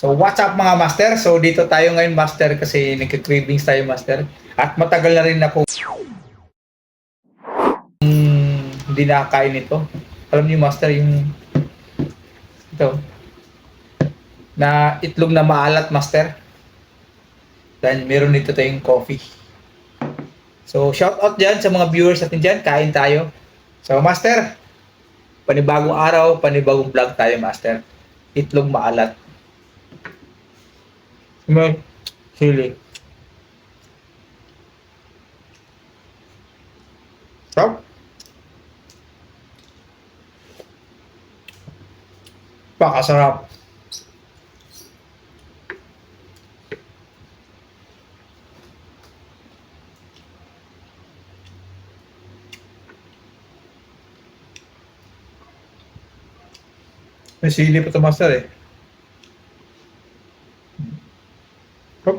So what's up mga master? So dito tayo ngayon master kasi nagka-cravings tayo master. At matagal na rin ako hindi nakakain ito. Alam niyo master yung ito na itlog na maalat master. Then meron dito tayong coffee. So shout out dyan sa mga viewers natin dyan. Kain tayo. So master, panibagong araw, panibagong vlog tayo master. Itlog maalat. May sili. So, pakasarap. May sili pa ito master eh. Hop.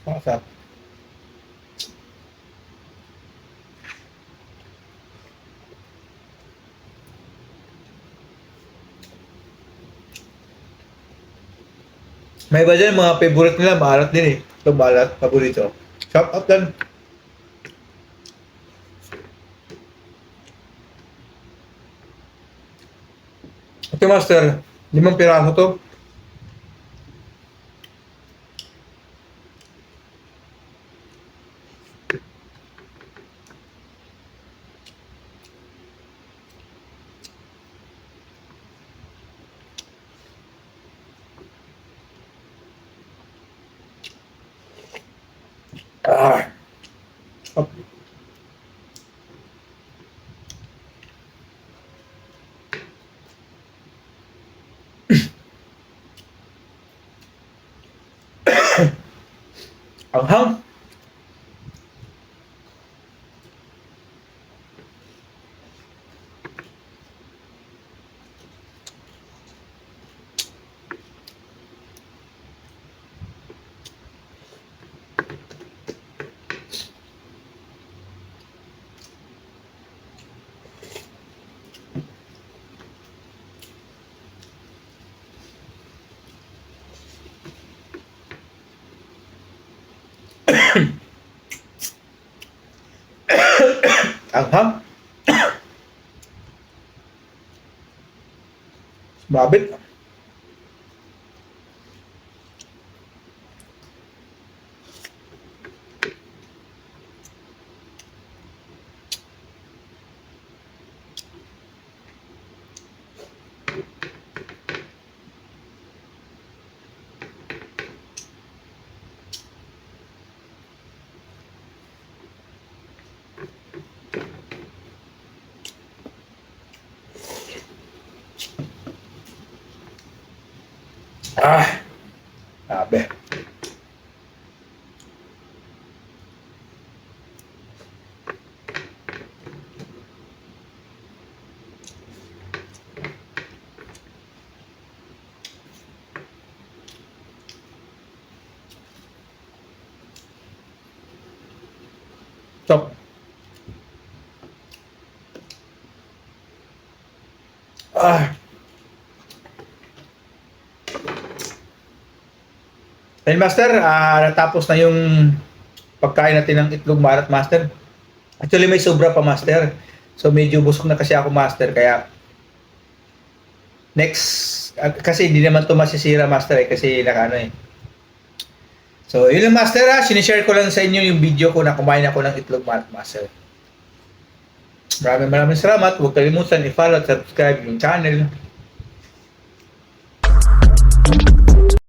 Masarap. May iba dyan, mga favorite nila, maalat din eh. Ito maalat, paborito. Shout out dyan. Okay master, 5 piraso to. Ah. Hop. Ang hang. Ang hang. Mabit. Ah, sabi. Stop. Ah. Then master, natapos na yung pagkain natin ng itlog maalat master. Actually may sobra pa master. So medyo busog na kasi ako master kaya next kasi hindi naman to masisira master eh kasi nakaano eh. So yun lang master sinishare ko lang sa inyo yung video ko na kumain ako ng itlog maalat master. Maraming salamat. Huwag kalimutan i-follow at subscribe yung channel.